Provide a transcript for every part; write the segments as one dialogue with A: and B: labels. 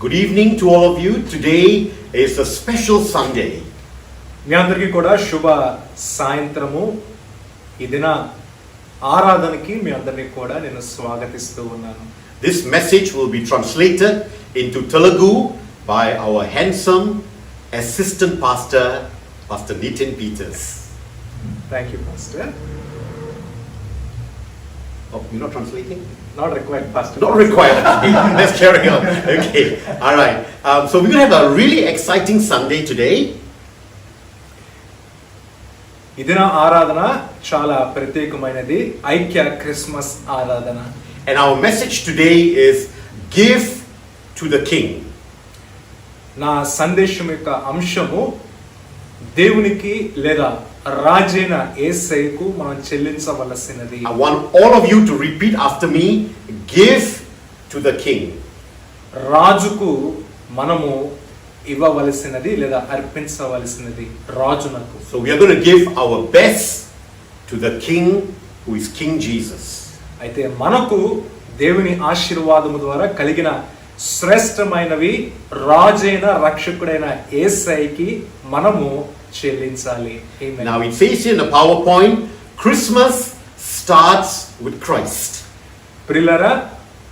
A: Good evening to all of you. Today is a special Sunday.
B: మీ అందరికీ కూడా శుభ సాయంత్రము. ఈ దిన ఆరాధనకి మీ అందరినీ కూడా నేను స్వాగతిస్తూ ఉన్నాను.
A: This message will be translated into Telugu by our handsome assistant pastor, Pastor Nitin Peters.
B: Thank you, Pastor.
A: Oh, you're not translating?
B: Not required, Pastor.
A: Not required. Let's carry on. Okay. All right. So we're going to have a really exciting Sunday today.
B: ఈ దిన ఆరాధన చాలా ప్రత్యేకమైనది. ఐక్య Christmas ఆరాధన.
A: And our message today is give to the King.
B: నా సందేశం యొక్క అంశము దేవునికి లేదా రాజైన యేసయ్యకు మనం చెల్లించవలసినది.
A: I want all of you to repeat after me. Give to the King.
B: రాజుకు మనము ఇవ్వవలసినది లేదా అర్పించవలసినది రాజునకు.
A: So we are going to give our best to the King who is King Jesus.
B: అయితే మనకు దేవుని ఆశీర్వాదము ద్వారా కలిగిన శ్రేష్టమైనవి రాజైన రక్షకుడైన యేసయ్యకి మనము చెల్లించాలి. Amen.
A: Now it says in the PowerPoint, Christmas starts with Christ.
B: ప్రియులారా,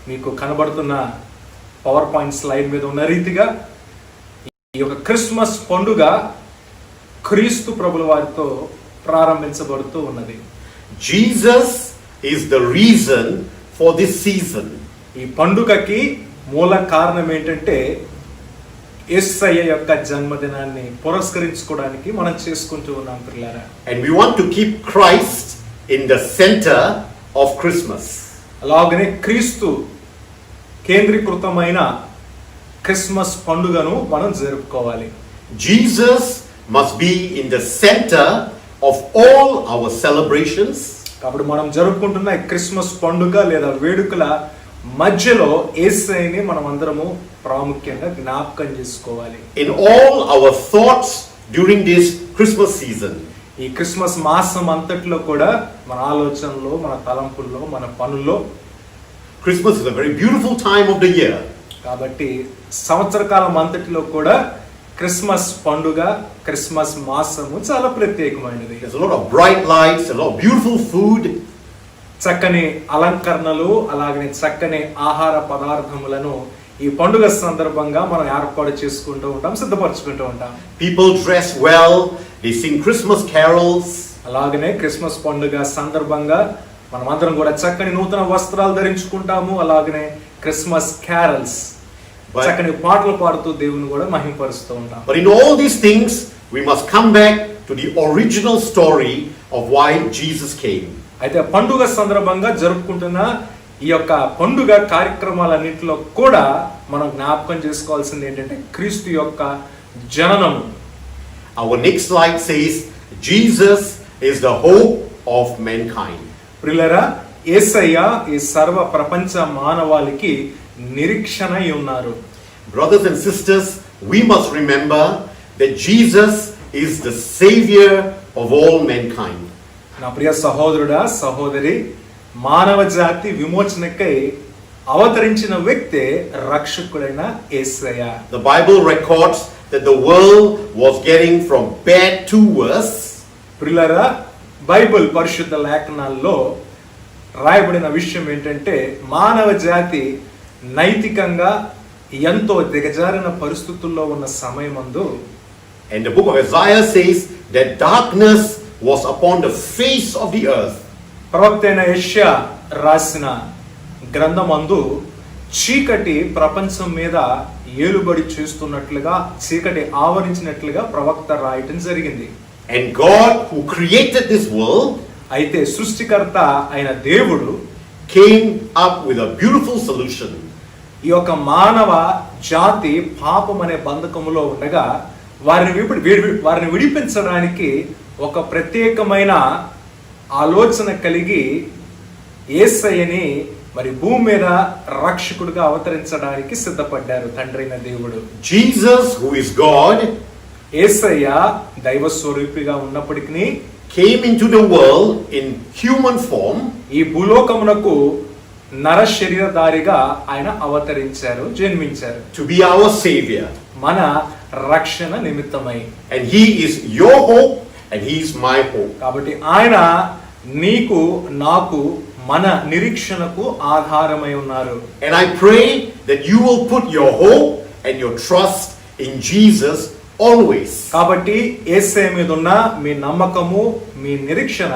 B: మీకు కనబడుతున్న పవర్ పాయింట్ స్లైడ్ మీద ఉన్న రీతిగా ఈ యొక్క క్రిస్మస్ పండుగ క్రీస్తు ప్రభుల వారితో ప్రారంభించబడుతూ ఉన్నది.
A: Jesus is the reason for this season.
B: ఈ పండుగకి మూల కారణం ఏంటంటే యేసయ్య యొక్క జన్మదినాన్ని పురస్కరించుకోవడానికి మనం చేసుకుంటూ ఉన్నాం ప్రియులారా.
A: And we want to keep Christ in the center of Christmas.
B: అలాగనే క్రీస్తు కేంద్రీకృతమైన క్రిస్మస్ పండుగను మనం జరుపుకోవాలి.
A: Jesus must be in the center of all our celebrations.
B: కాబట్టి మనం జరుపుకుంటున్న ఈ క్రిస్మస్ పండుగ లేదా వేడుకల మధ్యలో యేసయ్యని మనం అందరము ప్రాముఖ్యంగా జ్ఞాపకం చేసుకోవాలి.
A: In all our thoughts during this Christmas season.
B: ఈ క్రిస్మస్ మాసం అంతట్లో కూడా మన ఆలోచనలో, మన తలంపుల్లో, మన పనుల్లో.
A: Christmas is a very beautiful time of the year.
B: కాబట్టి సంవత్సర కాలం అంతటిలో కూడా క్రిస్మస్ పండుగ, క్రిస్మస్ మాసము చాలా ప్రత్యేకమైనది.
A: There's a lot of bright lights, a lot of beautiful food.
B: చక్కని అలంకరణలు, అలాగనే చక్కని ఆహార పదార్థములను ఈ పండుగ సందర్భంగా మనం ఏర్పాటు చేసుకుంటూ ఉంటాం, సిద్ధపరచుకుంటూ ఉంటాం.
A: People dress well, they sing Christmas carols.
B: అలాగనే క్రిస్మస్ పండుగ సందర్భంగా మనం అందరం కూడా చక్కని నూతన వస్త్రాలు ధరించుకుంటాము. అలాగనే క్రిస్మస్ క్యారల్స్, చక్కని పాటలు పాడుతూ దేవుని కూడా మహిమపరుస్తూ ఉంటాం.
A: But in all these things, we must come back to the original story of why Jesus came.
B: అయితే పండుగ సందర్భంగా జరుపుకుంటున్న ఈ యొక్క పండుగ కార్యక్రమాలన్నింటిలో కూడా మనం జ్ఞాపకం చేసుకోవాల్సింది ఏంటంటే క్రీస్తు యొక్క జననము.
A: Our next slide says, Jesus is the hope of mankind.
B: ప్రియులారా, యేసయ్య ఈ సర్వ ప్రపంచ మానవాళికి నిరీక్షణ ఉన్నారు.
A: Brothers and sisters, we must remember that Jesus is the savior of all mankind.
B: నా ప్రియ సహోదరుడా, సహోదరి, మానవ జాతి విమోచనకై అవతరించిన వ్యక్తే రక్షకుడైన యేసయ్య.
A: The Bible records that the world was getting from bad to worse.
B: ప్రియులారా, బైబిల్ పరిశుద్ధ లేఖనాల్లో రాయబడిన విషయం ఏంటంటే మానవ జాతి నైతికంగా ఎంతో దిగజారిన పరిస్థితుల్లో ఉన్న సమయమందు,
A: And the book of Isaiah says that darkness was upon the face of the earth.
B: ప్రవక్త అయిన యెషయా రాసిన గ్రంథమందు చీకటి ప్రపంచం మీద ఏలుబడి చేస్తున్నట్లుగా, చీకటి ఆవరించినట్లుగా ప్రవక్త రాయటం జరిగింది.
A: And God, who created this world,
B: అయితే సృష్టికర్త అయిన దేవుడు
A: came up with a beautiful solution.
B: ఈ యొక్క మానవ జాతి పాపం అనే బంధకములో ఉండగా వారిని విడిపించడానికి ఒక ప్రత్యేకమైన ఆలోచన కలిగి యేసయ్యని మరి భూమి మీద రక్షకుడిగా అవతరించడానికి సిద్ధపడ్డారు తండ్రి అయిన దేవుడు.
A: Jesus, who is God,
B: యేసయ్య దైవ స్వరూపిగా ఉన్నప్పటికీ
A: came into the world in human form.
B: ఈ భూలోకమునకు నర శరీరధారిగా ఆయన అవతరించారు, జన్మించారు.
A: To be our Savior.
B: మన రక్షణ నిమిత్తమై.
A: And He is your hope and He is my hope.
B: కాబట్టి ఆయన నీకు నాకు మన నిరీక్షణకు ఆధారమై ఉన్నారు.
A: And I pray that you will put your hope and your trust in Jesus always.
B: కాబట్టి యేసయ్య మీద ఉన్న మీ నమ్మకము, మీ నిరీక్షణ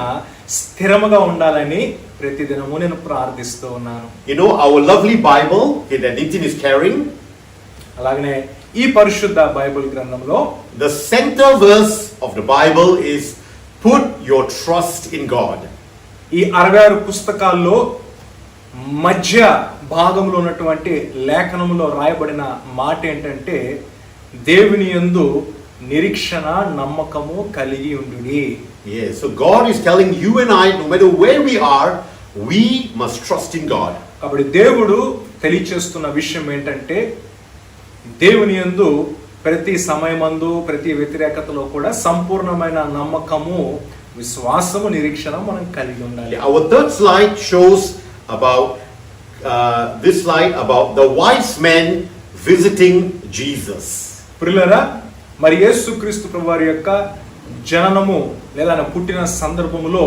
B: స్థిరముగా ఉండాలని ప్రతిదినము నేను ప్రార్థిస్తూ ఉన్నాను.
A: You know, our lovely Bible that Nitin is carrying,
B: అలాగనే ఈ పరిశుద్ధ బైబిల్ గ్రంథంలో
A: the center verse of the Bible is put your trust in God.
B: ఈ 66 పుస్తకాల్లో మధ్య భాగంలో ఉన్నటువంటి లేఖనంలో రాయబడిన మాట ఏంటంటే, దేవుని యందు నిరీక్షణ నమ్మకము కలిగి ఉండుడి.
A: Yes, so God is telling you and I, no matter where we are, we must trust in God.
B: కాబట్టి దేవుడు తెలియచేస్తున్న విషయం ఏంటంటే, దేవుని యందు ప్రతి సమయమందు ప్రతి వ్యతిరేకతలో కూడా సంపూర్ణమైన నమ్మకము, విశ్వాసము, నిరీక్షణ మనం కలిగి ఉండాలి.
A: Our third slide shows about this slide about the wise men visiting Jesus.
B: ప్రియులారా, మరి యేసుక్రీస్తు ప్రభువారి యొక్క జననము లేదా ఆయన పుట్టిన సందర్భములో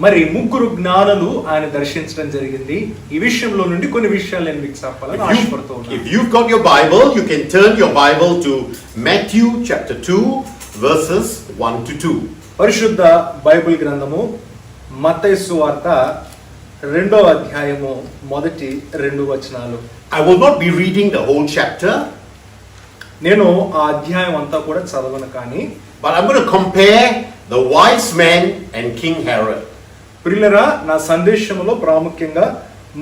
B: మరి 3 జ్ఞానులు ఆయన దర్శించడం జరిగింది. ఈ విషయంలో నుండి కొన్ని విషయాలు నేను మీకు చెప్పాలని ఆశపడుతూ ఉన్నాను.
A: If you've got your Bible, you can turn your Bible to Matthew chapter 2 verses 1 to 2.
B: పరిశుద్ధ బైబిల్ గ్రంథము మత్తయి సువార్త 2వ అధ్యాయము మొదటి 2 వచనాలు.
A: I will not be reading the whole chapter,
B: నేను ఆ అధ్యాయం అంతా కూడా చదవను, కానీ
A: but I'm going to compare the wise men and King Herod.
B: ప్రియులరా, నా సందేశంలో ప్రాముఖ్యంగా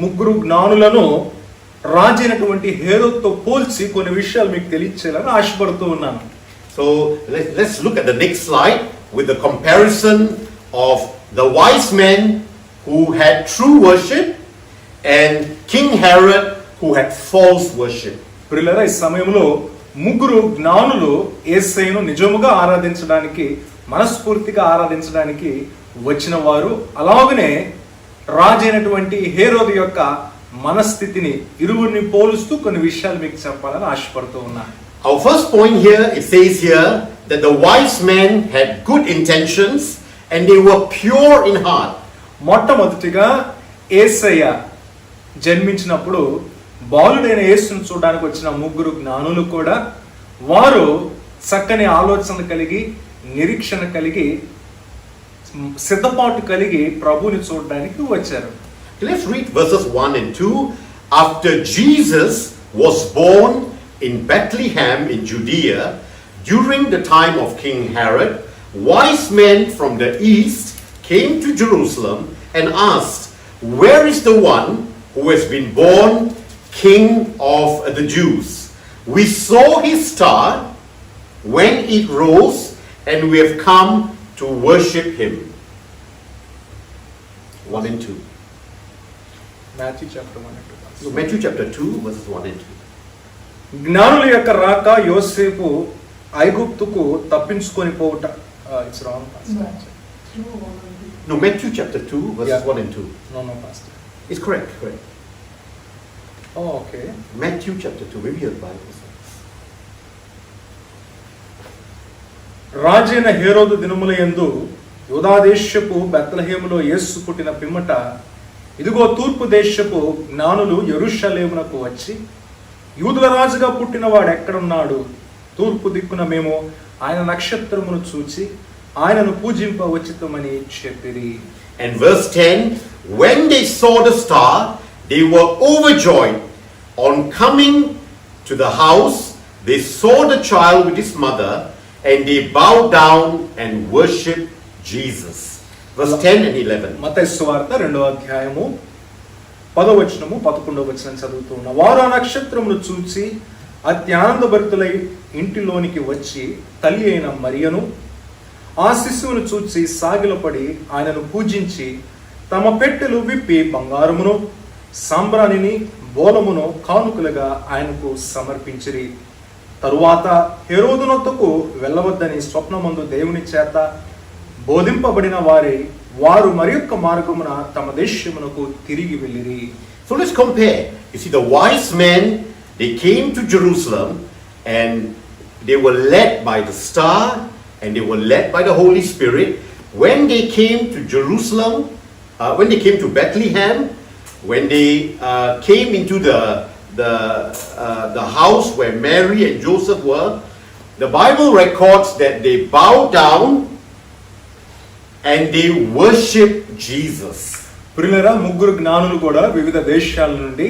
B: 3 జ్ఞానులను రాజైనటువంటి హేరోదుతో పోల్చి కొన్ని విషయాలు మీకు తెలియచేయాలని ఆశపడుతూ ఉన్నాను.
A: So let's look at the next slide with the comparison of the wise men who had true worship and King Herod who had false worship.
B: ప్రియులరా, ఈ సమయంలో 3 జ్ఞానులు యేసయ్యను నిజముగా ఆరాధించడానికి, మనస్ఫూర్తిగా ఆరాధించడానికి వచ్చిన వారు, అలాగనే రాజైనటువంటి హేరోదు యొక్క మనస్థితిని ఇరువురిని పోలుస్తూ కొన్ని విషయాలు మీకు చెప్పాలని ఆశపడుతూ ఉన్నాను.
A: Our first point here, it says here that the wise men had good intentions and they were pure in heart.
B: మొట్టమొదటిగా యేసయ్య జన్మించినప్పుడు బాలుడైన యేసును చూడడానికి వచ్చిన 3 జ్ఞానులు కూడా వారు చక్కని ఆలోచన కలిగి, నిరీక్షణ కలిగి, సిద్ధపాటు కలిగి ప్రభువుని చూడడానికి వచ్చారు.
A: Let's read verses 1 and 2. After Jesus was born in Bethlehem in Judea, during the time of King Herod, wise men from the east came to Jerusalem and asked, "Where is the one who has been born King of the Jews? We saw his star when it rose, and we have come to worship him." 1 and 2.
B: Matthew chapter 1 and 2.
A: So Matthew chapter 2 verses 1 and 2.
B: జ్ఞానుల యొక్క రాక యోసేపు ఐగుప్తుకు తప్పించుకొని పోవుట. It's wrong, Pastor.
A: No, Matthew chapter 2 verses
B: Yeah.
A: 1 and 2.
B: No, Pastor.
A: It's correct, correct.
B: Oh, okay.
A: Matthew chapter 2, maybe your Bible.
B: రాజైన హేరోదు దినముల యందు యూదా దేశపు బెత్లెహేములో యేసు పుట్టిన పిమ్మట, ఇదిగో తూర్పు దేశపు జ్ఞానులు యెరూషలేమునకు వచ్చి, యూదుల రాజుగా పుట్టిన వాడు ఎక్కడున్నాడు? తూర్పు దిక్కున మేము ఆయన నక్షత్రమును చూచి ఆయనను పూజింపవచ్చితమని చెప్పిరి.
A: And verse 10, when they saw the star, they were overjoyed. On coming to the house, they saw the child with his mother, and they bowed down and worshipped Jesus. Verse 10 and 11.
B: మత్తయి సువార్త 2వ అధ్యాయము 10వ వచనము 11వ వచనం చదువుతూ ఉన్నా. వారు ఆ నక్షత్రమును చూచి అత్యానందభరితులై ఇంటిలోనికి వచ్చి తల్లి అయిన మరియను ఆ శిశువును చూచి సాగిలపడి ఆయనను పూజించి తమ పెట్టెలు విప్పి బంగారమును, సాంబ్రాణిని, బోలమును కానుకలుగా ఆయనకు సమర్పించిరి. తరువాత హేరోదునొద్దకు వెళ్ళవద్దని స్వప్నమందు దేవుని చేత బోధింపబడిన వారు మరొక మార్గమున తమ దేశమునకు తిరిగి వెళ్ళిరి.
A: So let's compare. You see, the wise men, they came to Jerusalem and they were led by the star and they were led by the Holy Spirit. When they came to Jerusalem, when they came to Bethlehem, when they came into the house where Mary and Joseph were, the Bible records that they bowed down and they worshiped Jesus.
B: ప్రియులారా, ముగ్గురు జ్ఞానులు కూడా వివిధ దేశాల నుండి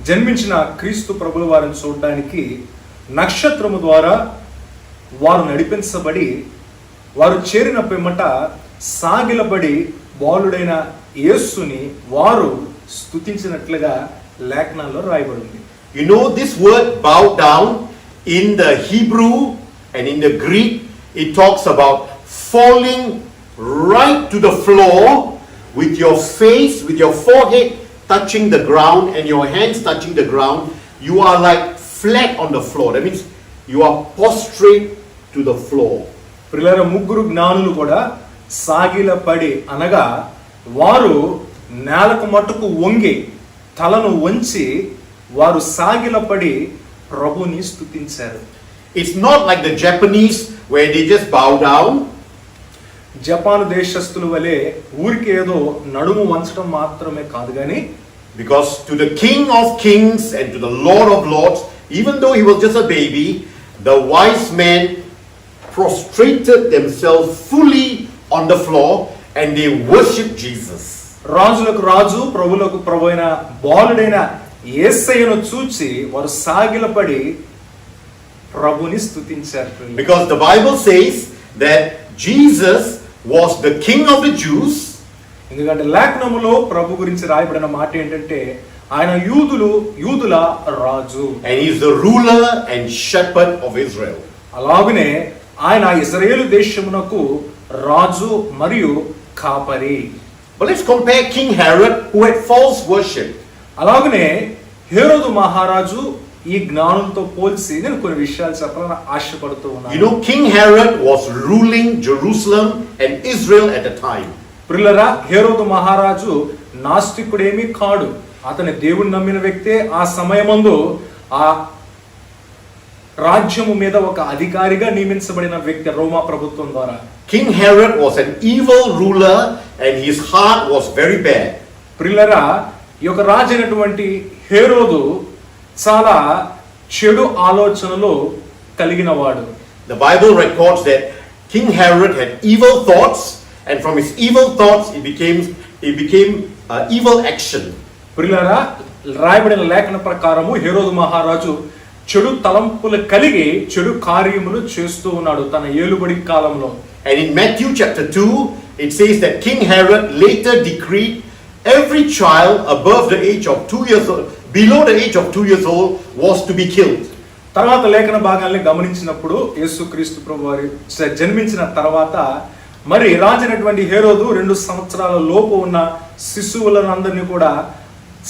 B: జన్మించిన క్రీస్తు ప్రభుల వారిని చూడడానికి నక్షత్రము ద్వారా వారు నడిపించబడి వారు చేరిన పిమ్మట సాగిలబడి బాలుడైన యేసుని వారు స్తుతించినట్లుగా లేఖనాల్లో రాయబడింది.
A: You know, this word bow down in the Hebrew and in the Greek, it talks about falling right to the floor with your face, with your forehead touching the ground and your hands touching the ground. You are like flat on the floor. That means you are prostrate to the floor.
B: ప్రియులారా, ముగ్గురు జ్ఞానులు కూడా సాగిలపడి అనగా వారు నేలకు మట్టుకు వంగి తలను వంచి వారు సాగిలపడి ప్రభుని స్తుతించారు.
A: It's not like the Japanese where they just bow down.
B: Japan దేశస్థుల వలె ఊరికి ఏదో నడుము వంచడం మాత్రమే కాదు గాని,
A: Because to the King of Kings and to the Lord of Lords, even though he was just a baby, the wise men prostrated themselves fully on the floor and they worshiped Jesus.
B: రాజులకు రాజు ప్రభులకు ప్రభు అయిన బాలుడైన యేసయ్యను చూచి వారు సాగిలపడి ప్రభుని స్తుతించారు.
A: Because the Bible says that Jesus was the King of the Jews.
B: ఎందుకంటే లేఖనములో ప్రభు గురించి రాయబడిన మాట ఏంటంటే ఆయన యూదుల రాజు.
A: And he is the ruler and shepherd of Israel.
B: అలాగనే ఆయన ఇశ్రాయేలు దేశమునకు రాజు మరియు కాపరి.
A: But let's compare King Herod, who had false worship.
B: అలాగనే హేరోదు మహారాజు ఈ జ్ఞానంతో పోల్చి నేను కొన్ని విషయాలు చెప్పాలని ఆశపడుతూ ఉన్నాను.
A: You know, King Herod was ruling Jerusalem and Israel at the time.
B: ప్రియులారా, హేరోదు మహారాజు నాస్తికుడేమీ కాడు. అతని దేవుని నమ్మిన వ్యక్తే. ఆ సమయమందు ఆ రాజ్యము మీద ఒక అధికారిగా నియమించబడిన వ్యక్తి రోమా ప్రభుత్వం ద్వారా.
A: King Herod was an evil ruler and his heart was very bad.
B: ప్రియులారా, ఈ యొక్క రాజు అయినటువంటి హేరోదు చాలా చెడు ఆలోచనలు కలిగిన వాడు.
A: The Bible records that King Herod had evil thoughts, and from his evil thoughts it became evil action.
B: ప్రియులారా, రాయబడిన లేఖన ప్రకారము హేరోదు మహారాజు చెడు తలంపులు కలిగి చెడు కార్యములు చేస్తూ ఉన్నాడు తన ఏలుబడి కాలంలో.
A: And in Matthew chapter 2 it says that King Herod later decreed every child above the age of 2 years old, below the age of 2 years old, was to be killed.
B: తర్వాత లేఖన భాగాల్ని గమనించినప్పుడు యేసుక్రీస్తు ప్రభువారు జన్మించిన తర్వాత మరి రాజైనటువంటి హేరోదు 2 సంవత్సరాల లోపు ఉన్న శిశువులందరినీ కూడా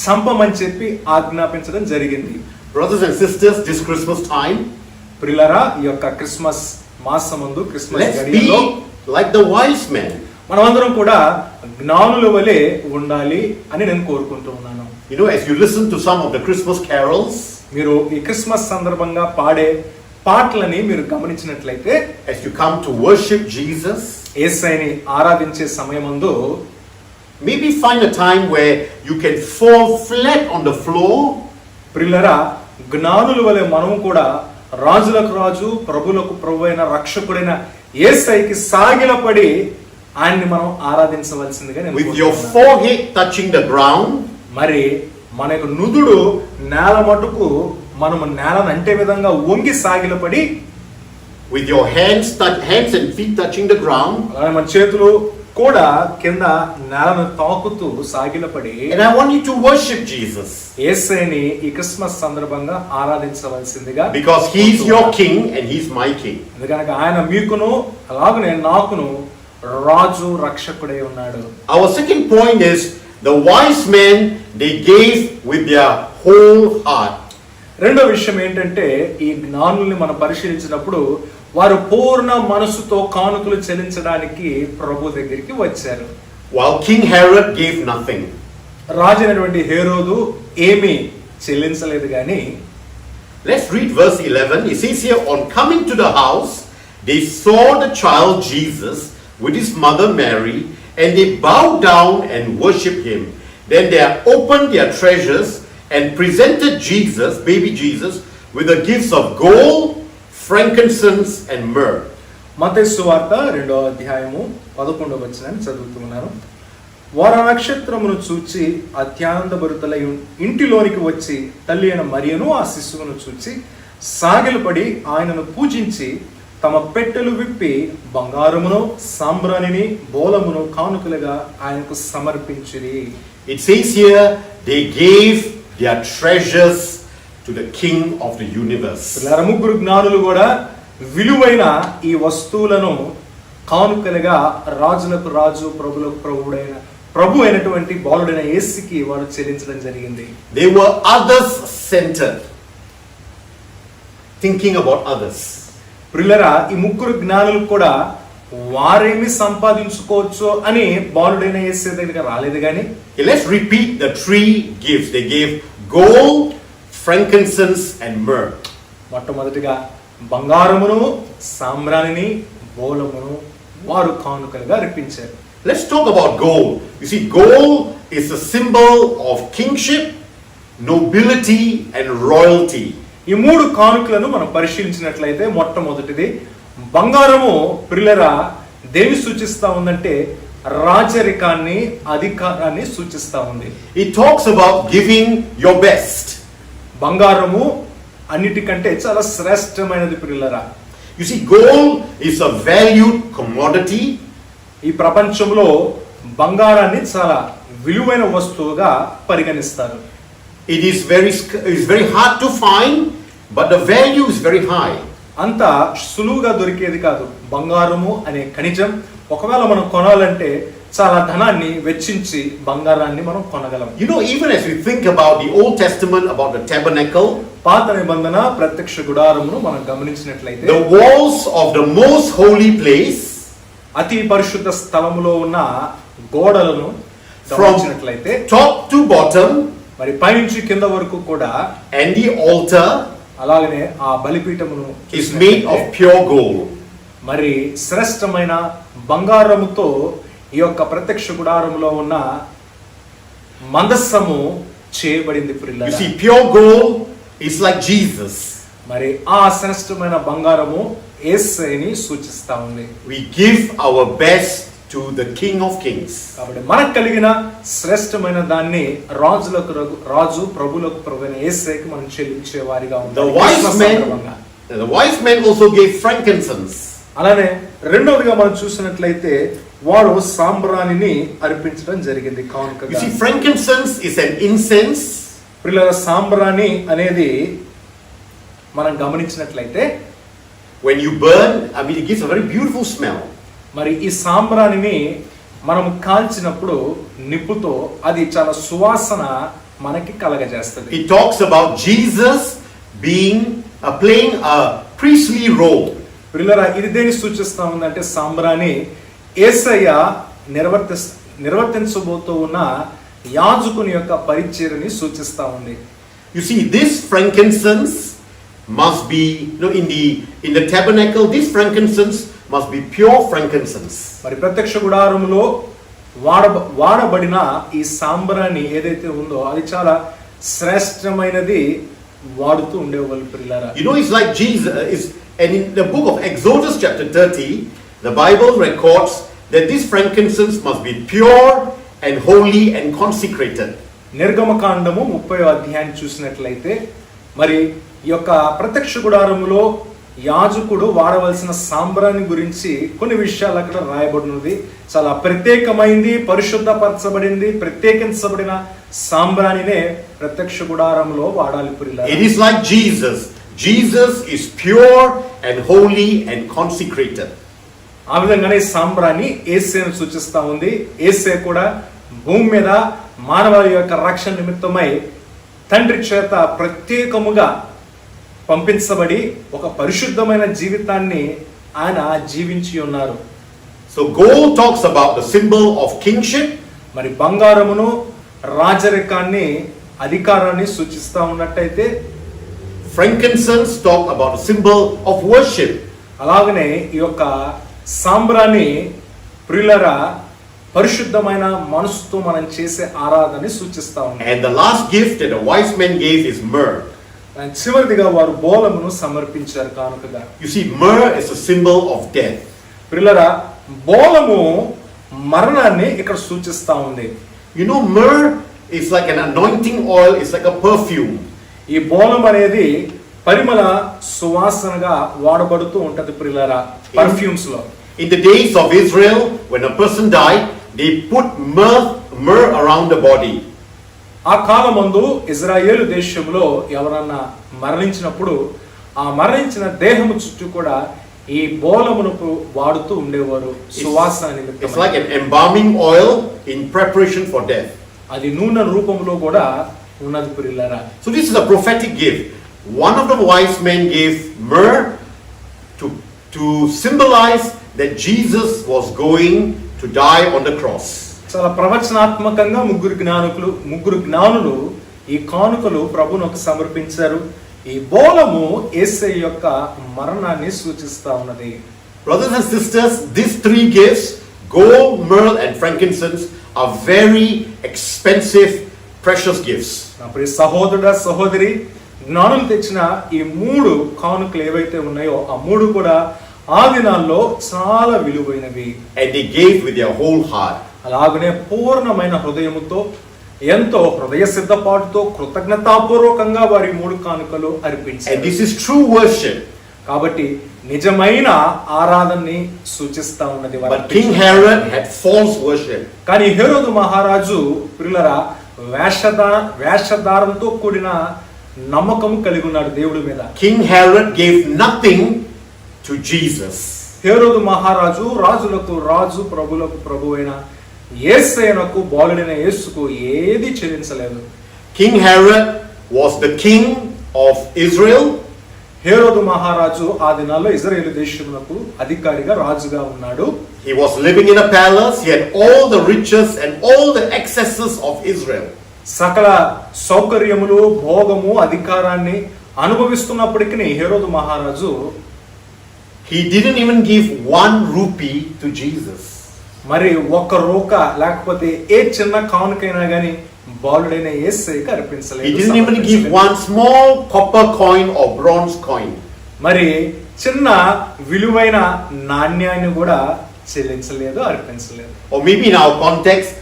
B: చంపమని చెప్పి ఆజ్ఞాపించడం జరిగింది.
A: Brothers and sisters, this Christmas time,
B: ప్రియులారా, ఈ యొక్క క్రిస్మస్ మాసమందు క్రిస్మస్
A: let's
B: గడియలో
A: be like the wise men.
B: మనమందరం కూడా జ్ఞానుల వలె ఉండాలి అని నేను కోరుకుంటూ ఉన్నాను.
A: You know, as you listen to some of the Christmas carols,
B: మీరు ఈ క్రిస్మస్ సందర్భంగా పాడే పాటలని మీరు గమనించినట్లయితే,
A: as you come to worship Jesus,
B: యేసయ్యని ఆరాధించే సమయమందు
A: maybe find a time where you can fall flat on the floor.
B: ప్రియులారా, జ్ఞానుల వలె మనము కూడా రాజులకు రాజు ప్రభులకు ప్రభు అయిన రక్షకుడైన యేసయ్యకి సాగిలపడి ఆయన్ని మనం ఆరాధించవలసిందిగా నేను
A: With your
B: కోరుతున్నాను.
A: forehead touching the ground,
B: మరి మన యొక్క నుదుడు నేల మటుకు మనము నేలను అంటే విధంగా వంగి సాగిలపడి,
A: with your hands and feet touching the ground.
B: అలాగే మన చేతులు కూడా కింద నేలను తాకుతూ సాగిలపడి,
A: And I want you to worship Jesus.
B: యేసయ్యని ఈ క్రిస్మస్ సందర్భంగా ఆరాధించవలసిందిగా,
A: Because He's your King and He's my King.
B: ఎందుకనగా ఆయన మీకును అలాగనే నాకును రాజు రక్షకుడై ఉన్నాడు.
A: Our second point is the wise men, they gave with their whole heart.
B: రెండో విషయం ఏంటంటే, ఈ జ్ఞానుల్ని మనం పరిశీలించినప్పుడు వారు పూర్ణ మనసుతో కానుకలు చెల్లించడానికి ప్రభు దగ్గరికి వచ్చారు.
A: while King Herod gave nothing.
B: రాజు అయినటువంటి హేరోదు ఏమీ చెల్లించలేదు కానీ
A: Let's read verse 11. It says here, on coming to the house, they saw the child Jesus with his mother Mary, and they bowed down and worshipped him. Then they opened their treasures and presented Jesus, baby Jesus, with the gifts of gold, frankincense, and myrrh.
B: మత్తయి సువార్త 2వ అధ్యాయము 11వ వచనాన్ని చదువుతున్నాను. వారు ఆ నక్షత్రమును చూచి అత్యానందభరితులై ఇంటిలోనికి వచ్చి తల్లి అయిన మరియను ఆ శిశువును చూచి సాగిలపడి ఆయనను పూజించి తమ పెట్టెలు విప్పి బంగారమును సాంబ్రాణిని బోలమును కానుకలుగా ఆయనకు సమర్పించిరి.
A: It says here, they gave their treasures to the King of the universe.
B: ముగ్గురు జ్ఞానులు కూడా విలువైన ఈ వస్తువులను కానుకలుగా రాజులకు రాజు ప్రభులకు ప్రభు అయినటువంటి బాలుడైన యేసుకి వారు చెల్లించడం జరిగింది.
A: They were others centered, thinking about others.
B: ప్రియులారా, ఈ ముగ్గురు జ్ఞానులు కూడా వారేమి సంపాదించుకోవచ్చు అని బాలుడైన యేసు దగ్గరికి రాలేదు కానీ
A: Let's repeat the three gifts. They gave gold, frankincense, and myrrh.
B: మొట్టమొదటిగా బంగారమును సాంబ్రాణిని బోలమును వారు కానుకలుగా అర్పించారు.
A: Let's talk about gold. You see, gold is a symbol of kingship, nobility, and royalty.
B: ఈ మూడు కానుకలను మనం పరిశీలించినట్లయితే మొట్టమొదటిది బంగారము ప్రియులారా దేని సూచిస్తా ఉందంటే రాజరికాన్ని అధికారాన్ని సూచిస్తా ఉంది.
A: It talks about giving your best.
B: బంగారము అన్నిటికంటే చాలా శ్రేష్టమైనది ప్రియులారా.
A: You see, gold is a valued commodity.
B: ఈ ప్రపంచంలో బంగారాన్ని చాలా విలువైన వస్తువుగా పరిగణిస్తారు.
A: It is very hard to find, but the value is very high.
B: అంత సులువుగా దొరికేది కాదు బంగారము అనే ఖనిజం. ఒకవేళ మనం కొనాలంటే చాలా ధనాన్ని వెచ్చించి బంగారాన్ని మనం కొనగలం.
A: You know, even as we think about the Old Testament, about the tabernacle,
B: పాత నిబంధన ప్రత్యక్ష గుడారమును మనం గమనించినట్లయితే
A: the walls of the most holy place,
B: అతి పరిశుద్ధ స్థలములో ఉన్న గోడలను గమనించినట్లయితే
A: top to bottom,
B: మరి పైనుంచి కింద వరకు కూడా
A: and the altar
B: అలాగనే ఆ బలిపీఠమును
A: is made of pure gold.
B: మరి శ్రేష్టమైన బంగారముతో ఈ యొక్క ప్రత్యక్ష గుడారములో ఉన్న మందస్సము చేయబడింది.
A: You see, pure gold is like Jesus.
B: మరి ఆ శ్రేష్టమైన బంగారము యేసుని సూచిస్తా ఉంది.
A: We give our best to the King of Kings.
B: కాబట్టి మనకు కలిగిన శ్రేష్టమైన దాన్ని రాజు ప్రభులకు ప్రభువైన యేసుకి మనం చెల్లించే వారిగా ఉంటాం.
A: The wise men also gave frankincense.
B: అలానే రెండవదిగా మనం చూసినట్లయితే వారు సాంబ్రాణిని అర్పించడం జరిగింది కానుకగా.
A: You see, frankincense is an incense.
B: ప్రియులారా, సాంబ్రాణి అనేది మనం గమనించినట్లయితే
A: when you burn, it gives a very beautiful smell.
B: మరి ఈ సాంబ్రాణిని మనం కాల్చినప్పుడు నిప్పుతో అది చాలా సువాసన మనకి కలగజేస్తుంది.
A: It talks about Jesus playing a priestly role.
B: ప్రియులారా, ఇది దేని సూచిస్తా ఉందంటే సాంబ్రాణి యేసయ్య నిర్వర్తించబోతూ ఉన్న యాజకుని యొక్క పరిచర్యని సూచిస్తా ఉంది.
A: You see, this frankincense must be, in the tabernacle, this frankincense must be pure frankincense.
B: మరి ప్రత్యక్ష గుడారములో వాడబడిన ఈ సాంబ్రాణి ఏదైతే ఉందో అది చాలా శ్రేష్టమైనది వాడుతూ ఉండేవాళ్ళు ప్రియులారా.
A: It's like Jesus. And in the book of Exodus chapter 30, the Bible records that this frankincense must be pure and holy and consecrated.
B: నిర్గమకాండము 30వ అధ్యాయాన్ని చూసినట్లయితే మరి ఈ యొక్క ప్రత్యక్ష గుడారములో యాజకుడు వాడవలసిన సాంబ్రాణి గురించి కొన్ని విషయాలు అక్కడ రాయబడినది. చాలా ప్రత్యేకమైంది, పరిశుద్ధపరచబడింది, ప్రత్యేకించబడిన సాంబ్రాణినే ప్రత్యక్ష గుడారంలో వాడాలి ప్రియులారా.
A: It is like Jesus. Jesus is pure and holy and consecrated.
B: ఆ విధంగానే సాంబ్రాణి యేసును సూచిస్తా ఉంది. యేసే కూడా భూమి మీద మానవాళి యొక్క రక్షణ నిమిత్తమై తండ్రి చేత ప్రత్యేకముగా పంపించబడి ఒక పరిశుద్ధమైన జీవితాన్ని ఆయన జీవించి ఉన్నారు.
A: So gold talks about the symbol of kingship.
B: మరి బంగారమును రాజరికాన్ని అధికారాన్ని సూచిస్తా ఉన్నట్టయితే,
A: frankincense talk about the symbol of worship.
B: అలాగనే ఈ యొక్క సాంబ్రాణి ప్రియులరా పరిశుద్ధమైన మనసుతో మనం చేసే ఆరాధనని సూచిస్తా ఉంది.
A: And the last gift that the wise men gave is myrrh.
B: చివరిదిగా వారు బోళమును సమర్పించారు కానుకగా.
A: You see, myrrh is a symbol of death.
B: ప్రియులరా బోళము మరణాన్ని ఇక్కడ సూచిస్తా ఉంది.
A: You know, myrrh is like an anointing oil, it's like a perfume.
B: ఈ బోళం అనేది పరిమళ సువాసనగా వాడబడుతూ ఉంటది ప్రియులరా పర్ఫ్యూమ్స్ లో.
A: In the days of Israel, when a person died, they put myrrh around the body.
B: ఆ కాలమందు ఇజ్రాయేలు దేశంలో ఎవరన్నా మరణించినప్పుడు ఆ మరణించిన దేహము చుట్టూ కూడా ఈ బోళమును వాడుతూ ఉండేవారు సువాసన నిమిత్తం.
A: It's like an embalming oil in preparation for death.
B: అది నూనె రూపంలో కూడా ఉన్నది ప్రియులారా.
A: So this is a prophetic gift. One of the wise men gave myrrh to symbolize that Jesus was going to die on the cross.
B: చాలా ప్రవచనాత్మకంగా ముగ్గురు జ్ఞానులు ఈ కానుకలు ప్రభువునకు సమర్పించారు. ఈ బోళము యేసయ్య యొక్క మరణాన్ని సూచిస్తా ఉన్నది.
A: Brothers and sisters, these three gifts, gold, myrrh and frankincense, are very expensive, precious gifts.
B: నా ప్రియ సహోదరుడా సహోదరి, జ్ఞానులు తెచ్చిన ఈ మూడు కానుకలు ఏవైతే ఉన్నాయో ఆ మూడు కూడా ఆ దినాల్లో చాలా విలువైనవి.
A: And they gave with their whole heart.
B: అలాగనే పూర్ణమైన హృదయముతో ఎంతో హృదయ సిద్ధపాటుతో కృతజ్ఞతాపూర్వకంగా వారి మూడు కానుకలు అర్పించారు.
A: And this is true worship.
B: కాబట్టి నిజమైన ఆరాధనని సూచిస్తా ఉన్నది.
A: But King Herod had false worship.
B: కానీ హెరోదు మహారాజు ప్రియులరా వేషధారంతో కూడిన నమ్మకం కలిగి ఉన్నాడు దేవుడి మీద.
A: King Herod gave nothing to Jesus.
B: హెరోదు మహారాజు రాజులకు రాజు ప్రభులకు ప్రభువైన యేసయ్యనకు బాలుడైన యేసుకు ఏది చెల్లించలేదు.
A: King Herod was the king of Israel.
B: హెరోదు మహారాజు ఆ దినాల్లో ఇజ్రాయేలు దేశమునకు అధికారిగా రాజుగా ఉన్నాడు.
A: He was living in a palace. He had all the riches and all the excesses of Israel.
B: సకల సౌకర్యములు భోగము అధికారాన్ని అనుభవిస్తున్నప్పటికీ హెరోదు మహారాజు
A: He didn't even give 1 rupee to Jesus.
B: మరి ఒక్క రూక లేకపోతే ఏ చిన్న కానుకైనా గాని బాలుడైన యేసయ్యకి అర్పించలేదు.
A: He didn't even give 1 small copper coin or bronze coin.
B: మరి చిన్న విలువైన నాణ్యాన్ని కూడా చెల్లించలేదు, అర్పించలేదు.
A: Or maybe in our context,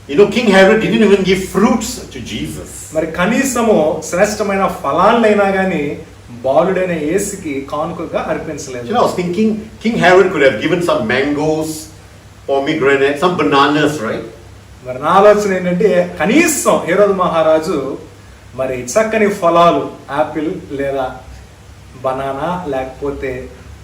A: you know, King Herod didn't even give fruits to Jesus.
B: మరి కనీసము శ్రేష్టమైన ఫలాలైనా గాని బాలుడైన యేసుకి కానుకగా అర్పించలేదు.
A: You know, I was thinking King Herod could have given some mangoes, pomegranate, some bananas, right?
B: మరి నా ఆలోచన ఏంటంటే కనీసం హెరోదు మహారాజు మరి చక్కని ఫలాలు యాపిల్ లేదా బనానా లేకపోతే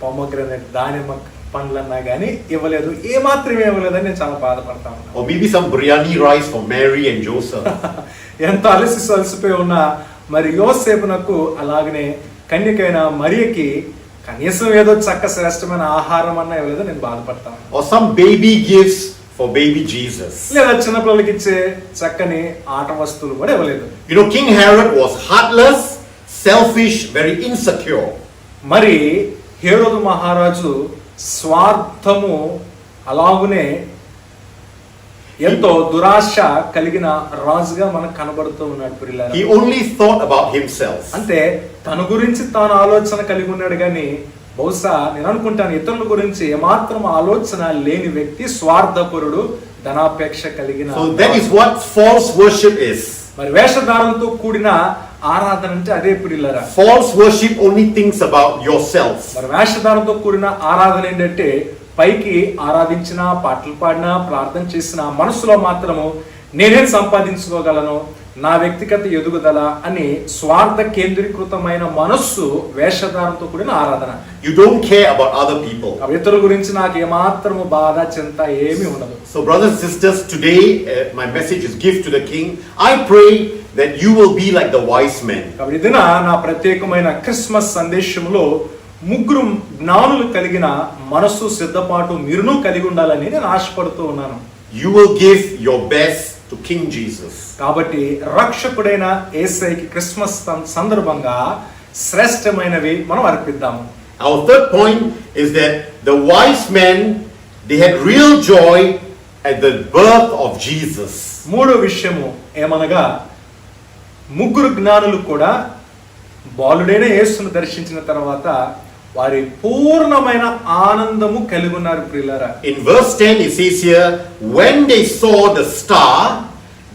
B: పొమగ్రనేట్ దానిమ్మ పండ్లన్నా కానీ ఇవ్వలేదు. ఏ మాత్రం ఇవ్వలేదని నేను చాలా బాధపడతా ఉన్నాను.
A: Or maybe some biryani rice for Mary and Joseph.
B: ఎంత అలసిపోయి ఉన్న మరి యోసేపునకు అలాగనే కన్యకైన మరియకి కనీసం ఏదో చక్క శ్రేష్టమైన ఆహారం అన్న ఇవ్వలేదు, నేను బాధపడతాను.
A: Or some baby gifts for baby Jesus.
B: లేదా చిన్నపిల్లలకి ఇచ్చే చక్కని ఆట వస్తువులు కూడా ఇవ్వలేదు.
A: You know, King Herod was heartless, selfish, very insecure.
B: మరి హెరోదు మహారాజు స్వార్థము అలాగునే ఎంతో దురాశ కలిగిన రాజుగా మనకు కనబడుతూ ఉన్నాడు ప్రియులారా.
A: He only thought about himself.
B: అంటే తన గురించి తాను ఆలోచన కలిగి ఉన్నాడు కానీ బహుశా నేను అనుకుంటాను ఇతరుల గురించి ఏమాత్రం ఆలోచన లేని వ్యక్తి, స్వార్థపరుడు, ధనాపేక్ష కలిగిన.
A: So that is what false worship is.
B: మరి వేషధారంతో కూడిన ఆరాధన అంటే అదే ప్రియులారా.
A: False worship only thinks about yourself.
B: మరి వేషధారంతో కూడిన ఆరాధన ఏంటంటే పైకి ఆరాధించినా పాటలు పాడినా ప్రార్థన చేసినా మనసులో మాత్రము నేనేం సంపాదించుకోగలను, నా వ్యక్తిగత ఎదుగుదల అని స్వార్థ కేంద్రీకృతమైన మనస్సు వేషధారంతో కూడిన ఆరాధన.
A: You don't care about other people.
B: ఇతరుల గురించి నాకు ఏమాత్రము బాధ చింత ఏమీ ఉండదు.
A: So brothers and sisters, today my message is gift to the king. I pray that you will be like the wise men.
B: కాబట్టి ఇది నా ప్రత్యేకమైన క్రిస్మస్ సందేశంలో ముగ్గురు జ్ఞానులు కలిగిన మనస్సు సిద్ధపాటు మీరును కలిగి ఉండాలని నేను ఆశపడుతూ ఉన్నాను.
A: You will give your best to King Jesus.
B: కాబట్టి రక్షకుడైన యేసయ్యకి క్రిస్మస్ సందర్భంగా శ్రేష్టమైనవి మనం అర్పిద్దాము.
A: Our third point is that the wise men, they had real joy at the birth of Jesus.
B: మూడో విషయము ఏమనగా ముగ్గురు జ్ఞానులు కూడా బాలుడైన యేసును దర్శించిన తర్వాత వారి పూర్ణమైన ఆనందము కలిగి ఉన్నారు ప్రియులారా.
A: In verse 10 it says here, when they saw the star,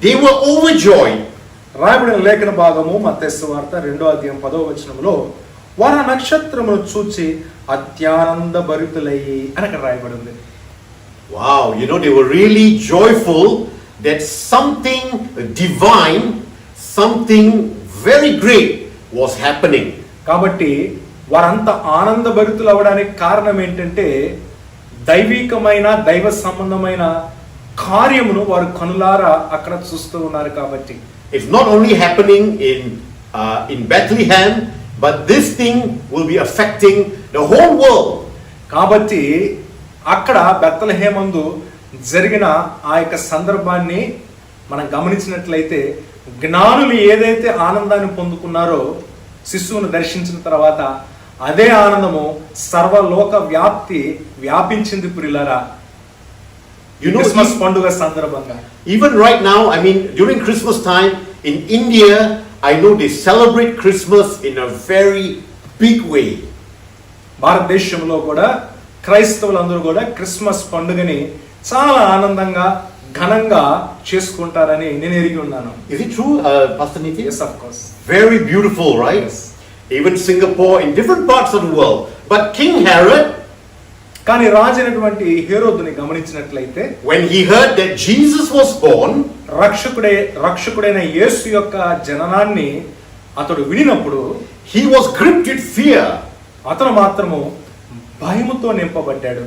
A: they were overjoyed.
B: రాయబడిన లేఖన భాగము మత్తయి సువార్త 2వ అధ్యాయం 10వ వచనంలో వారు ఆ నక్షత్రమును చూచి అత్యానంద భరితులయ్యి అని అక్కడ రాయబడి ఉంది.
A: Wow, they were really joyful that something divine, something very great was happening.
B: కాబట్టి వారంతా ఆనంద భరితులు అవ్వడానికి కారణం ఏంటంటే దైవికమైన దైవ సంబంధమైన కార్యమును వారు కనులారా అక్కడ చూస్తూ ఉన్నారు కాబట్టి.
A: It's not only happening in Bethlehem, but this thing will be affecting the whole world.
B: కాబట్టి అక్కడ బెత్లెహేమందు జరిగిన ఆ యొక్క సందర్భాన్ని మనం గమనించినట్లయితే జ్ఞానులు ఏదైతే ఆనందాన్ని పొందుకున్నారో శిశువును దర్శించిన తర్వాత అదే ఆనందము సర్వలోక వ్యాపించింది ప్రియులారా. క్రిస్మస్ పండుగ సందర్భంగా.
A: Even right now, during Christmas time in India, I know they celebrate Christmas in a very big way.
B: భారతదేశంలో కూడా క్రైస్తవులందరూ కూడా క్రిస్మస్ పండుగని చాలా ఆనందంగా ఘనంగా చేసుకుంటారని నేను ఎరిగి ఉన్నాను.
A: Is it true, Pastor Niti?
B: Yes, of course.
A: Very beautiful, right?
B: Yes.
A: Even Singapore, in different parts of the world. But King Herod,
B: కానీ రాజైనటువంటి హేరోదుని గమనించినట్లయితే
A: when he heard that Jesus was born,
B: రక్షకుడైన యేసు యొక్క జననాన్ని అతడు వినినప్పుడు
A: he was gripped with fear.
B: అతను మాత్రము భయముతో నింపబడ్డాడు.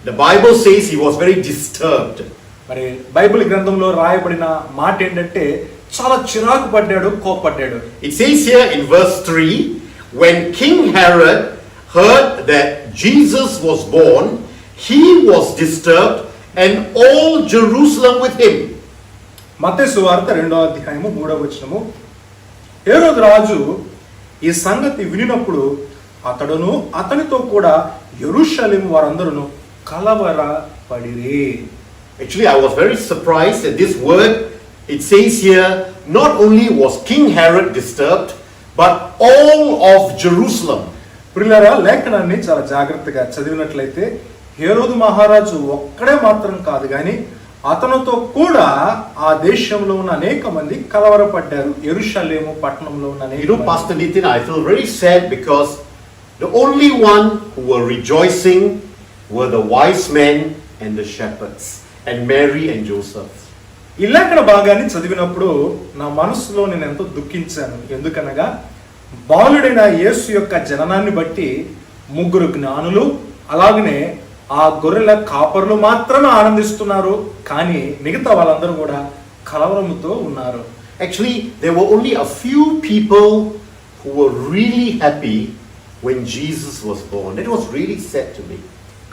A: The Bible says he was very disturbed.
B: మరి Bible గ్రంథంలో రాయబడిన మాట ఏంటంటే చాలా చిరాకు పడ్డాడు, కోపడ్డాడు.
A: It says here in verse 3, when King Herod heard that Jesus was born, he was disturbed and all Jerusalem with him.
B: మత్తయి సువార్త 2వ అధ్యాయము 3వ వచనము, హేరోదు రాజు ఈ సంగతి వినినప్పుడు అతడును అతనితో కూడా యెరూషలేము వారందరూ కలవరపడిరి.
A: Actually, I was very surprised at this word. It says here, not only was King Herod disturbed, but all of Jerusalem.
B: ప్రియులారా, లేఖనాన్ని చాలా జాగ్రత్తగా చదివినట్లయితే హేరోదు మహారాజు ఒక్కడే మాత్రం కాదు కానీ అతనితో కూడా ఆ దేశంలో ఉన్న అనేక మంది కలవరపడ్డారు. యెరూషలేము పట్టణంలో ఉన్న అనేక
A: Pastor Nitin, I feel very sad because the only one who were rejoicing were the wise men and the shepherds and Mary and Joseph.
B: ఈ లేఖన భాగాన్ని చదివినప్పుడు నా మనసులో నేను ఎంతో దుఃఖించాను. ఎందుకనగా బాలుడైన యేసు యొక్క జననాన్ని బట్టి ముగ్గురు జ్ఞానులు అలాగనే ఆ గొర్రెల కాపరులు మాత్రమే ఆనందిస్తున్నారు, కానీ మిగతా వాళ్ళందరూ కూడా కలవరముతో ఉన్నారు.
A: Actually, there were only a few people who were really happy when Jesus was born. It was really sad to me.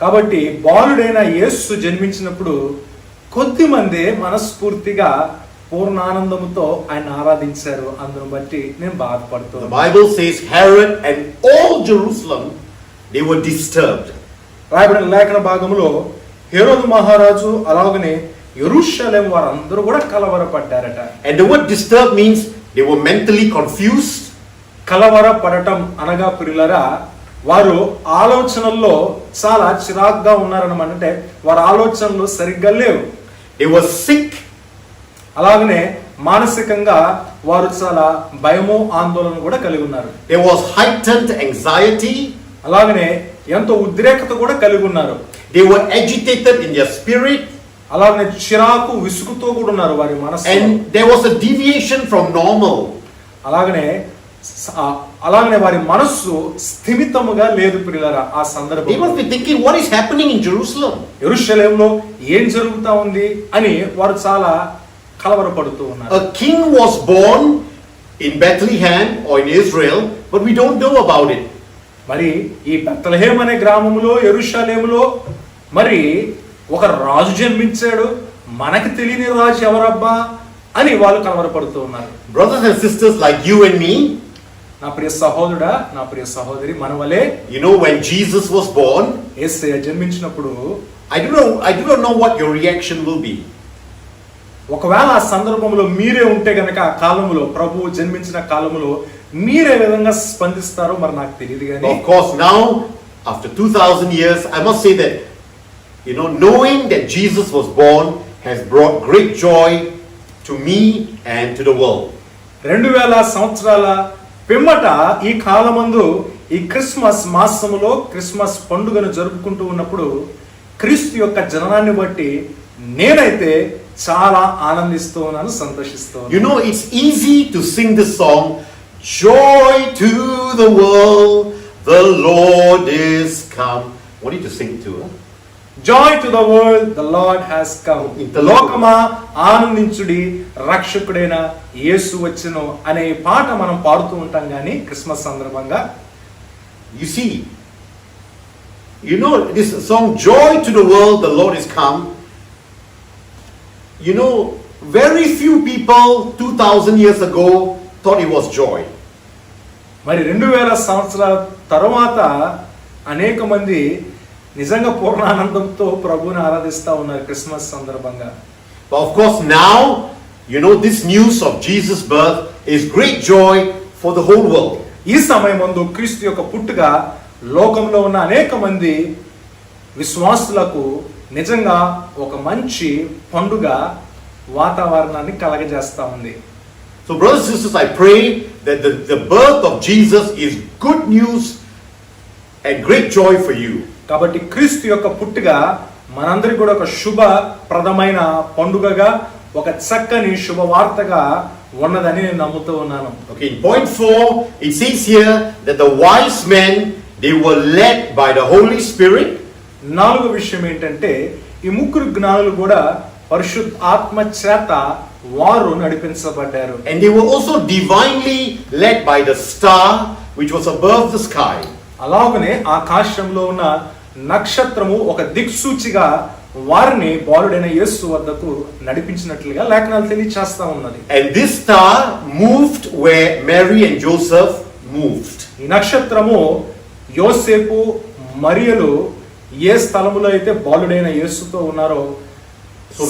B: కాబట్టి బాలుడైన యేసు జన్మించినప్పుడు కొద్ది మంది మనస్ఫూర్తిగా పూర్ణానందముతో ఆయన ఆరాధించారు. అందును బట్టి నేను బాధపడుతున్నాను.
A: The Bible says Herod and all Jerusalem, they were disturbed.
B: రాయబడిన లేఖన భాగంలో హేరోదు మహారాజు అలాగనే యెరూషలేము వారందరూ కూడా కలవరపడ్డారట.
A: And the word disturb means they were mentally confused.
B: కలవరపడటం అనగా ప్రియులారా, వారు ఆలోచనల్లో చాలా చిరాగ్గా ఉన్నారన్నమాట. అంటే వారి ఆలోచనలు సరిగ్గా లేవు.
A: They were sick.
B: అలాగనే మానసికంగా వారు చాలా భయము ఆందోళన కూడా కలిగి ఉన్నారు.
A: There was heightened anxiety.
B: అలాగనే ఎంతో ఉద్రేకత కూడా కలిగి ఉన్నారు.
A: They were agitated in their spirit.
B: అలాగనే చిరాకు విసుగుతో కూడా ఉన్నారు వారి మనసు.
A: And there was a deviation from normal.
B: అలాగనే వారి మనస్సు స్థిమితముగా లేదు ప్రియులారా. ఆ సందర్భంలో
A: They must be thinking, what is happening in Jerusalem?
B: యెరూషలేములో ఏం జరుగుతా ఉంది అని వారు చాలా కలవరపడుతూ ఉన్నారు.
A: A king was born in Bethlehem or in Israel, but we don't know about it.
B: మరి ఈ బెత్లెహేమ్ అనే గ్రామంలో యెరూషలేములో మరి ఒక రాజు జన్మించాడు, మనకి తెలియని రాజు ఎవరబ్బా అని వాళ్ళు కలవరపడుతూ ఉన్నారు.
A: Brothers and sisters like you and me,
B: నా ప్రియ సహోదరుడా, నా ప్రియ సహోదరి, మన వలే
A: you know, when Jesus was born,
B: యేసయ్య జన్మించినప్పుడు
A: I do not know what your reaction will be.
B: ఒకవేళ ఆ సందర్భంలో మీరే ఉంటే గనక ఆ కాలంలో ప్రభువు జన్మించిన కాలంలో మీరే విధంగా స్పందిస్తారో మరి నాకు తెలియదు కానీ
A: Of course, now after 2000 years, I must say that, you know, knowing that Jesus was born has brought great joy to me and to the world.
B: 2000 సంవత్సరాల పిమ్మట ఈ కాలమందు ఈ క్రిస్మస్ మాసములో క్రిస్మస్ పండుగను జరుపుకుంటూ ఉన్నప్పుడు క్రీస్తు యొక్క జననాన్ని బట్టి నేనైతే చాలా ఆనందిస్తూ ఉన్నాను, సంతోషిస్తూ ఉన్నాను.
A: You know, it's easy to sing this song, joy to the world, the Lord is come. What did you sing to?
B: Joy to the world, the Lord has come. లోకమా ఆనందించుడి, రక్షకుడైన యేసు వచ్చెను అనే పాట మనం పాడుతూ ఉంటాం కానీ క్రిస్మస్ సందర్భంగా.
A: You see, you know, this song, joy to the world, the Lord is come. You know, very few people 2000 years ago thought it was joy.
B: మరి 2000 సంవత్సరాల తర్వాత అనేక మంది నిజంగా పూర్ణానందంతో ప్రభువుని ఆరాధిస్తా ఉన్నారు క్రిస్మస్ సందర్భంగా.
A: But of course now, you know, this news of Jesus' birth is great joy for the whole world.
B: ఈ సమయమందు క్రీస్తు యొక్క పుట్టుక లోకంలో ఉన్న అనేక మంది విశ్వాసులకు నిజంగా ఒక మంచి పండుగ వాతావరణాన్ని కలగజేస్తా ఉంది.
A: So brothers and sisters, I pray that the birth of Jesus is good news and great joy for you.
B: కాబట్టి క్రీస్తు యొక్క పుట్టుక మనందరికీ కూడా ఒక శుభప్రదమైన పండుగగా, ఒక చక్కని శుభవార్తగా ఉన్నదని నేను నమ్ముతూ ఉన్నాను.
A: Okay, in point 4, it says here that the wise men, they were led by the Holy Spirit.
B: నాలుగో విషయం ఏంటంటే ఈ ముగ్గురు జ్ఞానులు కూడా పరిశుద్ధ ఆత్మ చేత వారు నడిపించబడ్డారు.
A: And they were also divinely led by the star which was above the sky.
B: అలాగనే ఆకాశంలో ఉన్న నక్షత్రము ఒక దిక్సూచిగా వారిని బాలుడైన యేసు వద్దకు నడిపించినట్లుగా లేఖనాలు తెలియచేస్తా ఉన్నది.
A: And this star moved where Mary and Joseph moved.
B: ఈ నక్షత్రము యోసేపు మరియలు ఏ స్థలములో అయితే బాలుడైన యేసుతో ఉన్నారో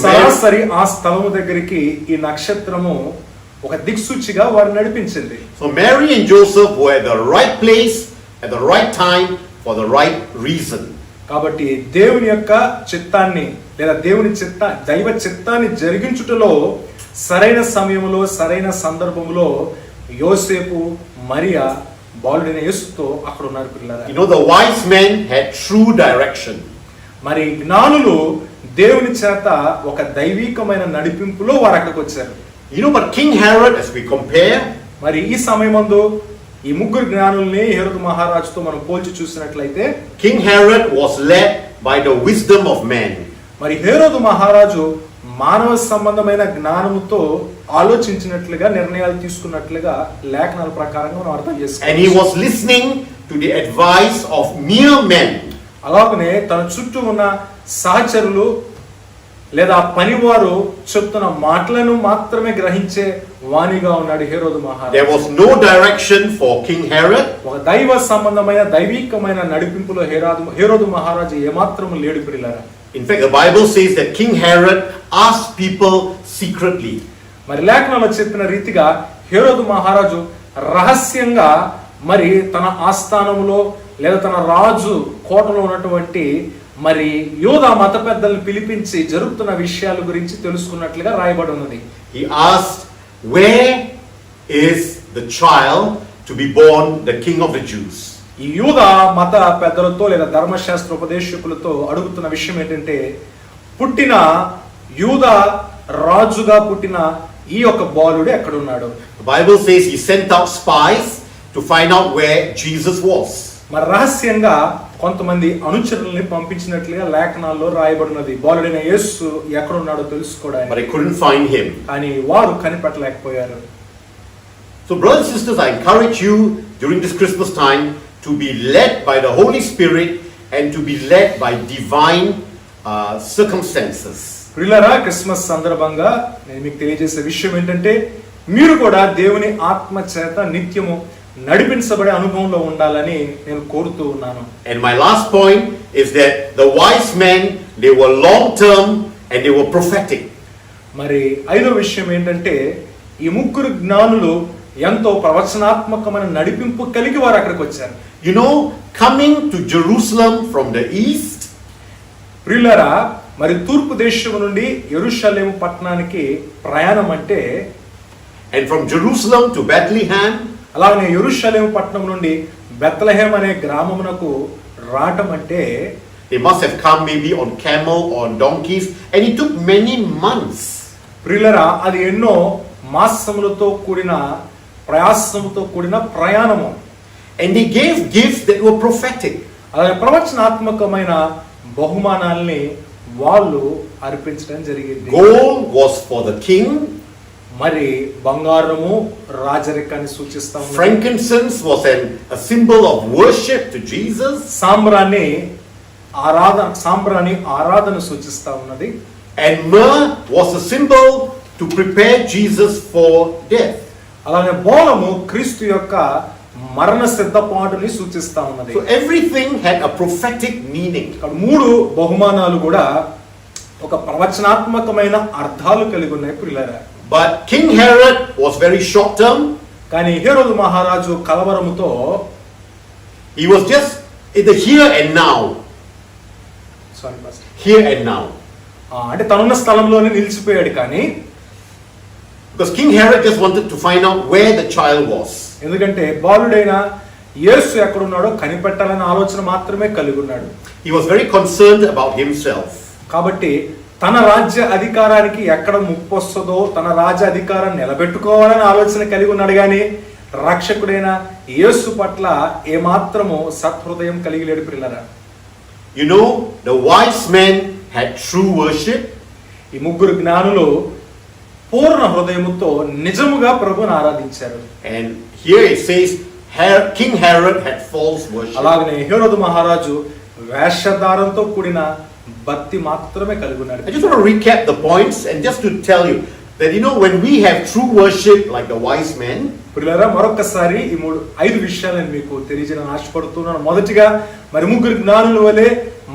B: సరాసరి ఆ స్థలము దగ్గరికి ఈ నక్షత్రము ఒక దిక్సూచిగా వారిని నడిపించింది.
A: So Mary and Joseph were at the right place at the right time for the right reason.
B: కాబట్టి దేవుని యొక్క చిత్తాన్ని లేదా దైవ చిత్తాన్ని జరిగించుటలో సరైన సమయంలో సరైన సందర్భంలో యోసేపు మరియా బాలుడైన యేసుతో అక్కడ ఉన్నారు పిల్లరా.
A: You know, the wise men had true direction.
B: మరి జ్ఞానులు దేవుని చేత ఒక దైవికమైన నడిపింపులో వారు అక్కడికి వచ్చారు.
A: You know, but King Herod, as we compare,
B: మరి ఈ సమయమందు ఈ ముగ్గురు జ్ఞానుల్ని హేరోదు మహారాజుతో మనం పోల్చి చూసినట్లయితే
A: King Herod was led by the wisdom of man.
B: మరి హేరోదు మహారాజు మానవ సంబంధమైన జ్ఞానముతో ఆలోచించినట్లుగా నిర్ణయాలు తీసుకున్నట్లుగా లేఖనాల ప్రకారంగా మనం అర్థం చేసుకోవాలి.
A: And he was listening to the advice of mere men.
B: అలాగనే తన చుట్టూ ఉన్న సహచరులు లేదా పనివారు చెప్తున్న మాటలను మాత్రమే గ్రహించే వాణిగా ఉన్నాడు హేరోదు మహారాజు.
A: There was no direction for King Herod.
B: ఒక దైవ సంబంధమైన దైవికమైన నడిపింపులో హేరోదు మహారాజు ఏమాత్రం లేడు ప్రియులారా.
A: In fact, the Bible says that King Herod asked people secretly.
B: మరి లేఖనాల్లో చెప్పిన రీతిగా హేరోదు మహారాజు రహస్యంగా మరి తన ఆస్థానంలో లేదా తన రాజు కోటలో ఉన్నటువంటి మరి యూదా మత పెద్దలను పిలిపించి జరుగుతున్న విషయాల గురించి తెలుసుకున్నట్లుగా రాయబడి ఉన్నది.
A: He asked, where is the child to be born, the king of the Jews?
B: ఈ యూదా మత పెద్దలతో లేదా ధర్మశాస్త్ర ఉపదేశకులతో అడుగుతున్న విషయం ఏంటంటే పుట్టిన యూదా రాజుగా పుట్టిన ఈ యొక్క బాలుడు ఎక్కడ ఉన్నాడు?
A: The Bible says he sent out spies to find out where Jesus was.
B: మరి రహస్యంగా కొంతమంది అనుచరుల్ని పంపించినట్లుగా లేఖనాల్లో రాయబడినది బాలుడైన యేసు ఎక్కడ ఉన్నాడో తెలుసుకోవడానికి.
A: But I couldn't find him.
B: కానీ వారు కనిపెట్టలేకపోయారు.
A: So brothers and sisters, I encourage you during this Christmas time to be led by the Holy Spirit and to be led by divine circumstances.
B: ప్రియులారా, క్రిస్మస్ సందర్భంగా నేను మీకు తెలియజేసే విషయం ఏంటంటే మీరు కూడా దేవుని ఆత్మ చేత నిత్యము నడిపించబడే అనుభవంలో ఉండాలని నేను కోరుతూ ఉన్నాను.
A: And my last point is that the wise men, they were long term and they were prophetic.
B: మరి ఐదో విషయం ఏంటంటే ఈ ముగ్గురు జ్ఞానులు ఎంతో ప్రవచనాత్మకమైన నడిపింపు కలిగి వారు అక్కడికి వచ్చారు.
A: You know, coming to Jerusalem from the east,
B: ప్రియులారా, మరి తూర్పు దేశం నుండి యెరూషలేము పట్టణానికి ప్రయాణం అంటే,
A: and from Jerusalem to Bethlehem,
B: అలాగే యెరూషలేము పట్టణం నుండి బెత్లెహేం అనే గ్రామమునకు రావటం అంటే,
A: they must have come maybe on camel or on donkeys, and it took many months.
B: ప్రియులారా, అది ఎన్నో మాసములతో కూడిన ప్రయాసముతో కూడిన ప్రయాణము.
A: And they gave gifts that were prophetic.
B: అలాగే ప్రవచనాత్మకమైన బహుమానాల్ని వాళ్ళు అర్పించడం జరిగింది.
A: Gold was for the king.
B: మరి బంగారము రాజరికాన్ని సూచిస్తా ఉంది.
A: Frankincense was a symbol of worship to Jesus.
B: సాంబ్రాణి ఆరాధన సూచిస్తా ఉన్నది.
A: And myrrh was a symbol to prepare Jesus for death.
B: అలాగే బోళము క్రీస్తు యొక్క మరణ సిద్ధపాటుని సూచిస్తా ఉన్నది.
A: So everything had a prophetic meaning.
B: మూడు బహుమానాలు కూడా ఒక ప్రవచనాత్మకమైన అర్థాలు కలిగి ఉన్నాయి ప్రియులారా.
A: But King Herod was very short term.
B: కానీ హేరోదు మహారాజు కలవరముతో
A: He was just in the here and now. Here and now.
B: అంటే తనున్న స్థలంలోనే నిలిచిపోయాడు. కానీ
A: because King Herod just wanted to find out where the child was.
B: ఎందుకంటే బాలుడైన యేసు ఎక్కడున్నాడో కనిపెట్టాలనే ఆలోచన మాత్రమే కలిగి ఉన్నాడు.
A: He was very concerned about himself.
B: కాబట్టి తన రాజ్య అధికారానికి ఎక్కడ ముప్పు వస్తుందో, తన రాజ్య అధికారాన్ని నిలబెట్టుకోవాలని ఆలోచన కలిగి ఉన్నాడు. కానీ రక్షకుడైన యేసు పట్ల ఏమాత్రము సత్హృదయం కలిగి లేడు ప్రియులారా.
A: You know, the wise men had true worship.
B: ఈ ముగ్గురు జ్ఞానులు పూర్ణ హృదయముతో నిజముగా ప్రభువుని ఆరాధించారు.
A: And here it says King Herod had false worship.
B: అలాగనే హేరోదు మహారాజు వేషధారంతో కూడిన భక్తి మాత్రమే కలిగి ఉన్నాడు.
A: I just want to recap the points and just to tell you that when we have true worship like the wise men,
B: ప్రియులారా, మరొకసారి ఈ 5 విషయాలు నేను మీకు తెలియజేయాలని ఆశపడుతున్నాను. మొదటిగా మరి ముగ్గురు జ్ఞానుల వలె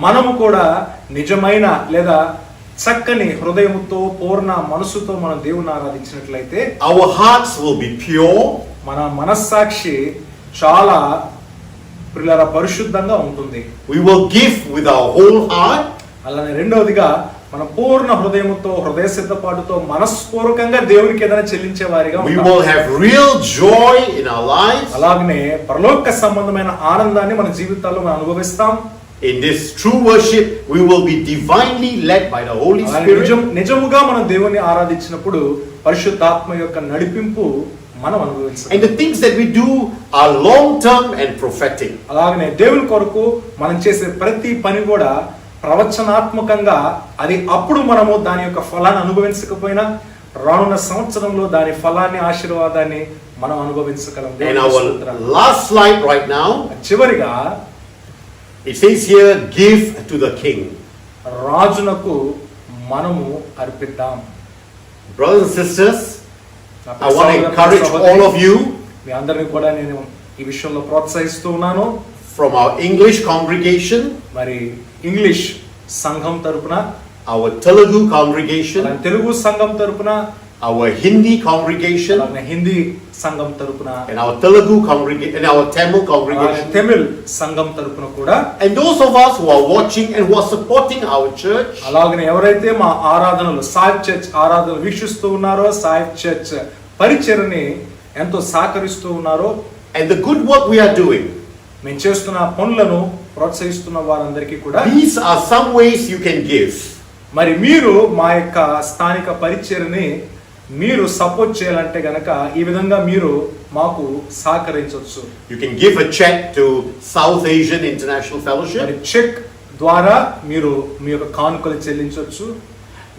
B: మనము కూడా నిజమైన లేదా చక్కని హృదయముతో పూర్ణ మనసుతో మనం దేవుని ఆరాధించినట్లయితే
A: our hearts will be pure.
B: మన మనస్సాక్షి చాలా ప్రియులారా పరిశుద్ధంగా ఉంటుంది.
A: We will give with our whole heart.
B: అలానే రెండవదిగా మన పూర్ణ హృదయముతో హృదయ సిద్ధపాటుతో మనస్పూర్వకంగా దేవునికి ఏదైనా చెల్లించే వారిగా
A: We will have real joy in our lives.
B: అలాగనే పరలోక సంబంధమైన ఆనందాన్ని మన జీవితాల్లో మనం అనుభవిస్తాం.
A: In this true worship, we will be divinely led by the Holy Spirit.
B: నిజముగా మనం దేవుని ఆరాధించినప్పుడు పరిశుద్ధాత్మ యొక్క నడిపింపు మనం అనుభవిస్తాం.
A: And the things that we do are long term and prophetic.
B: అలాగనే దేవుని కొరకు మనం చేసే ప్రతి పని కూడా ప్రవచనాత్మకంగా, అది అప్పుడు మనము దాని యొక్క ఫలాన్ని అనుభవించకపోయినా రానున్న సంవత్సరంలో దాని ఫలాన్ని ఆశీర్వాదాన్ని మనం అనుభవించగలం.
A: And our last slide right now,
B: చివరిగా
A: it says here, give to the king.
B: రాజునకు మనము అర్పిద్దాం.
A: Brothers and sisters, I want to encourage all of you
B: మీ అందరిని కూడా నేను ఈ విషయంలో ప్రోత్సహిస్తూ ఉన్నాను.
A: from our English congregation,
B: మరి ఇంగ్లీష్ సంఘం తరపున,
A: our Telugu congregation,
B: తెలుగు సంఘం తరపున,
A: our Hindi congregation,
B: హిందీ సంఘం తరపున,
A: and our Telugu congregation, and our Tamil congregation,
B: Tamil సంఘం తరపున కూడా,
A: and those of us who are watching and who are supporting our church,
B: అలాగనే ఎవరైతే మా ఆరాధనలు సాయి చర్చ్ ఆరాధనలు వీక్షిస్తూ ఉన్నారో, సాయి చర్చ్ పరిచర్ని ఎంతో సహకరిస్తూ ఉన్నారో,
A: and the good work we are doing,
B: మేము చేస్తున్న పనులను ప్రోత్సహిస్తున్న వారందరికీ కూడా
A: these are some ways you can give.
B: మరి మీరు మా యొక్క స్థానిక పరిచర్ని మీరు సపోర్ట్ చేయాలంటే గనక ఈ విధంగా మీరు మాకు సహకరించవచ్చు.
A: You can give a check to South Asian International Fellowship.
B: మరి చెక్ ద్వారా మీరు మీ యొక్క కానుకలు చెల్లించవచ్చు.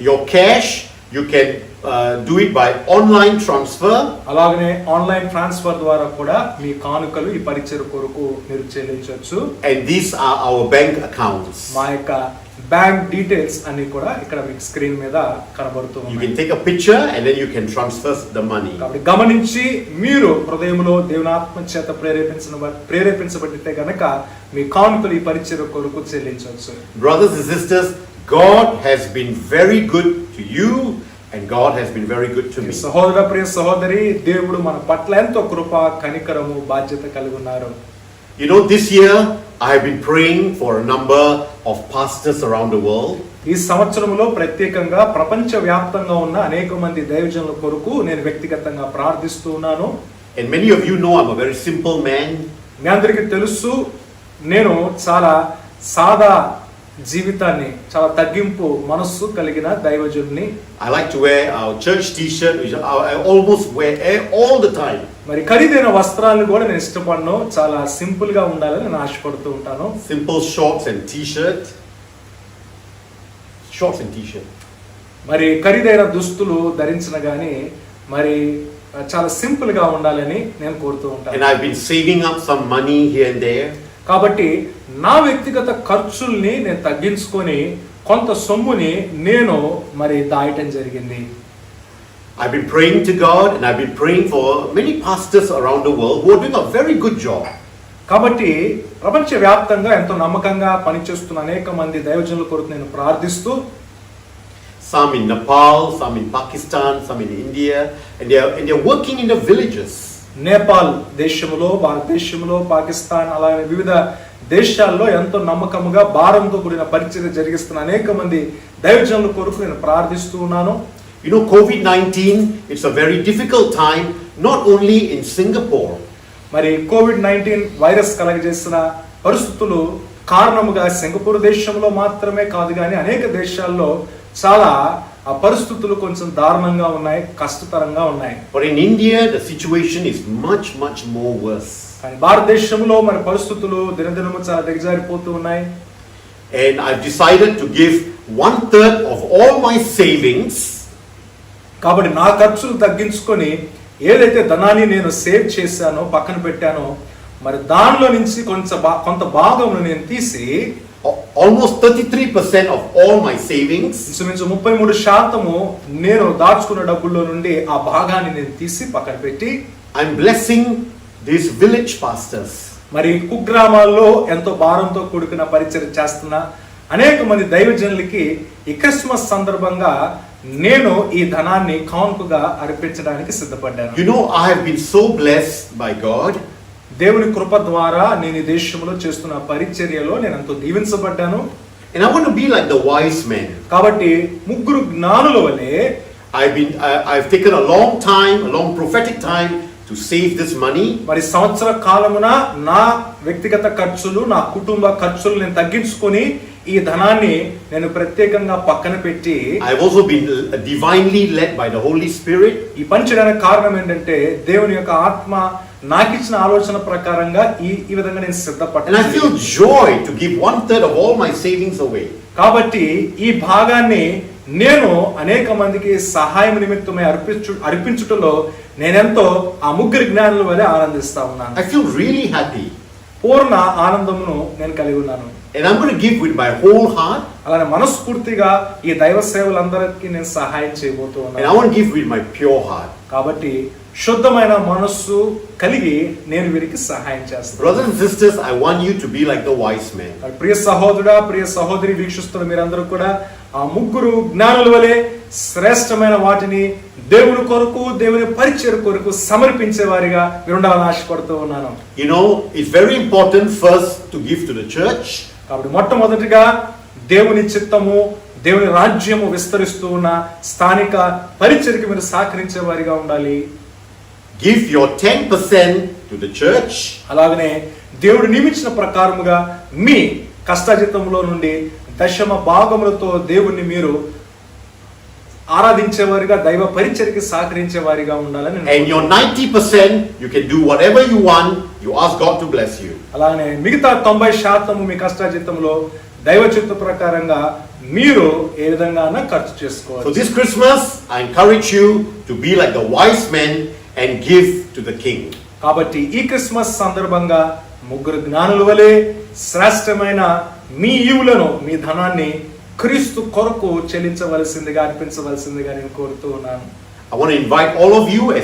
A: Your cash You can do it by online transfer.
B: అలాగనే ఆన్లైన్ ట్రాన్స్ఫర్ ద్వారా కూడా మీ కానుకలు ఈ పరిచర్య కొరకు మీరు చెల్లించవచ్చు.
A: And these are our bank accounts.
B: మా యొక్క బ్యాంక్ డీటెయిల్స్ అన్ని కూడా ఇక్కడ మీకు స్క్రీన్ మీద కనబడుతూ
A: You
B: ఉన్నాయి.
A: can take a picture and then you can transfer the money.
B: కాబట్టి గమనించి మీరు హృదయంలో దేవుని ఆత్మ చేత ప్రేరేపించబడితే గనక మీ కానుకలు ఈ పరిచర్య కొరకు చెల్లించవచ్చు.
A: Brothers and sisters, God has been very good to you and God has been very good to me.
B: సహోదర ప్రియ సహోదరి, దేవుడు మన పట్ల ఎంతో కృప కనికరము బాధ్యత కలిగి ఉన్నారు.
A: You know, this year I have been praying for a number of pastors around the world.
B: ఈ సంవత్సరంలో ప్రత్యేకంగా ప్రపంచ వ్యాప్తంగా ఉన్న అనేక మంది దైవజనుల కొరకు నేను వ్యక్తిగతంగా ప్రార్థిస్తూ ఉన్నాను.
A: And many of you know I'm a very simple man.
B: మీ అందరికీ తెలుసు, నేను చాలా సాదా జీవితాన్ని, చాలా తగ్గింపు మనస్సు కలిగిన దైవజనుని.
A: I like to wear our church t-shirt, which I almost wear all the time.
B: మరి ఖరీదైన వస్త్రాలను కూడా నేను ఇష్టపడను, చాలా సింపుల్ గా ఉండాలని నేను ఆశపడుతూ ఉంటాను.
A: Simple shorts and t-shirt. Shorts and t-shirt.
B: మరి ఖరీదైన దుస్తులు ధరించిన గాని మరి చాలా సింపుల్ గా ఉండాలని నేను కోరుతూ ఉంటాను.
A: And I've been saving up some money here and there.
B: కాబట్టి నా వ్యక్తిగత ఖర్చుల్ని నేను తగ్గించుకొని కొంత సొమ్ముని నేను మరి దాయటం జరిగింది.
A: I've been praying to God and I've been praying for many pastors around the world who are doing a very good job.
B: కాబట్టి ప్రపంచ వ్యాప్తంగా ఎంతో నమ్మకంగా పనిచేస్తున్న అనేక మంది దైవజనుల కొరకు నేను ప్రార్థిస్తూ,
A: Some in Nepal, some in Pakistan, some in India, and they're working in the villages.
B: Nepal దేశంలో, భారతదేశంలో, పాకిస్తాన్ అలాగే వివిధ దేశాల్లో ఎంతో నమ్మకముగా భారంతో కూడిన పరిచర్య జరిగిస్తున్న అనేక మంది దైవజనుల కొరకు నేను ప్రార్థిస్తూ ఉన్నాను.
A: You know, COVID-19, it's a very difficult time, not only in Singapore.
B: మరి కోవిడ్-19 వైరస్ కలగజేసిన పరిస్థితులు కారణముగా సింగపూర్ దేశంలో మాత్రమే కాదు కానీ అనేక దేశాల్లో చాలా ఆ పరిస్థితులు కొంచెం దారుణంగా ఉన్నాయి, కష్టతరంగా ఉన్నాయి.
A: But in India, the situation is much more worse.
B: కానీ భారతదేశంలో మరి పరిస్థితులు దినదినము చాలా దిగజారిపోతూ ఉన్నాయి.
A: And I've decided to give 1/3 of all my savings.
B: కాబట్టి నా ఖర్చులు తగ్గించుకొని ఏదైతే ధనాన్ని నేను సేవ్ చేశానో, పక్కన పెట్టానో, మరి దానిలో నుంచి కొంత భాగం నేను తీసి
A: Almost 33% of all my savings.
B: ఇంచుమించు 33% నేను దాచుకున్న డబ్బుల్లో నుండి ఆ భాగాన్ని నేను తీసి పక్కన పెట్టి
A: I'm blessing these village pastors.
B: మరి కుగ్రామాల్లో ఎంతో భారంతో కూడుకున్న పరిచర్య చేస్తున్న అనేక మంది దైవజనులకి ఈ క్రిస్మస్ సందర్భంగా నేను ఈ ధనాన్ని కానుకగా అర్పించడానికి సిద్ధపడ్డాను.
A: You know, I have been so blessed by God.
B: దేవుని కృప ద్వారా నేను ఈ దేశంలో చేస్తున్న పరిచర్యలో నేను ఎంతో దీవించబడ్డాను.
A: And I want to be like the wise men.
B: కాబట్టి ముగ్గురు జ్ఞానుల వలె
A: I've taken a long prophetic time to save this money.
B: మరి సంవత్సర కాలమున నా వ్యక్తిగత ఖర్చులు, నా కుటుంబ ఖర్చులు నేను తగ్గించుకొని ఈ ధనాన్ని నేను ప్రత్యేకంగా పక్కన పెట్టి
A: I've also been divinely led by the Holy Spirit.
B: ఈ పని చేయడానికి కారణం ఏంటంటే దేవుని యొక్క ఆత్మ నాకు ఇచ్చిన ఆలోచన ప్రకారంగా ఈ విధంగా నేను
A: And I
B: సిద్ధపడ్డాను.
A: feel joy to give 1/3 of all my savings away.
B: కాబట్టి ఈ భాగాన్ని నేను అనేక మందికి సహాయం నిమిత్తమై అర్పించుటలో నేనెంతో ఆ ముగ్గురు జ్ఞానుల వలె ఆనందిస్తా ఉన్నాను.
A: I feel really happy.
B: పూర్ణ ఆనందమును నేను కలిగి ఉన్నాను.
A: And I'm going to give with my whole heart.
B: అలానే మనస్ఫూర్తిగా ఈ దైవ సేవలందరికీ నేను సహాయం చేయబోతూ
A: And I
B: ఉన్నాను.
A: want to give with my pure heart.
B: కాబట్టి శుద్ధమైన మనస్సు కలిగి నేను వీరికి సహాయం చేస్తాను.
A: Brothers and sisters, I want you to be like the wise men.
B: ప్రియ సహోదరుడా, ప్రియ సహోదరి వీక్షిస్తున్న మీరందరూ కూడా ఆ ముగ్గురు జ్ఞానుల వలె శ్రేష్టమైన వాటిని దేవుని కొరకు, దేవుని పరిచర్య కొరకు సమర్పించే వారిగా మీరు ఉండాలని ఆశపడుతూ ఉన్నాను.
A: You know, it's very important first to give to the church.
B: కాబట్టి మొట్టమొదటిగా దేవుని చిత్తము, దేవుని రాజ్యము విస్తరిస్తూ ఉన్న స్థానిక పరిచర్యకి మీరు సహకరించే వారిగా ఉండాలి.
A: Give your 10% to the church.
B: అలాగనే దేవుడు నియమించిన ప్రకారముగా మీ కష్టాజితంలో నుండి దశమ భాగములతో దేవుణ్ణి మీరు ఆరాధించేవారిగా, దైవ పరిచర్యకి సహకరించే వారిగా ఉండాలని.
A: And your 90%, you can do whatever you want. You ask God to bless you.
B: అలానే మిగతా 90% మీ కష్టాజితంలో దైవ చిత్త ప్రకారంగా మీరు ఏ విధంగా ఖర్చు
A: So
B: చేసుకోవచ్చు.
A: this Christmas, I encourage you to be like the wise men and give to the king.
B: కాబట్టి ఈ క్రిస్మస్ సందర్భంగా ముగ్గురు జ్ఞానుల వలె శ్రేష్టమైన మీ ఈవులను, మీ ధనాన్ని క్రీస్తు కొరకు చెల్లించవలసిందిగా, అర్పించవలసిందిగా నేను కోరుతూ ఉన్నాను.
A: I want to invite all of you as